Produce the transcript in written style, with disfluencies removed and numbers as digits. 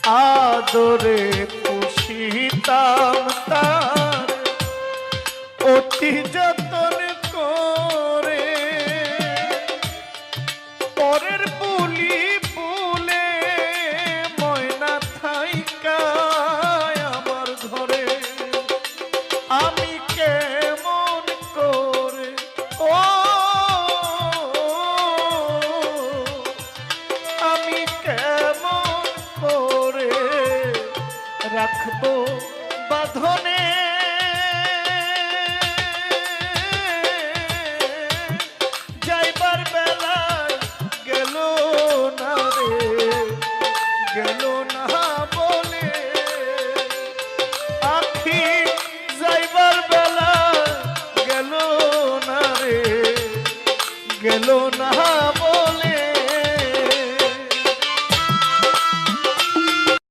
আদরে পুষিতাম তার অতি যতন করে পরের বুলি বলে ময়না থাইকায় আমার ঘরে আমি কেমন করে ও আমি কেমন করে রাখবো বাঁধনে যাইবার বেলায় গেল না রে গেল না বলে আখি যাইবার বেলায় গেল না রে গেল না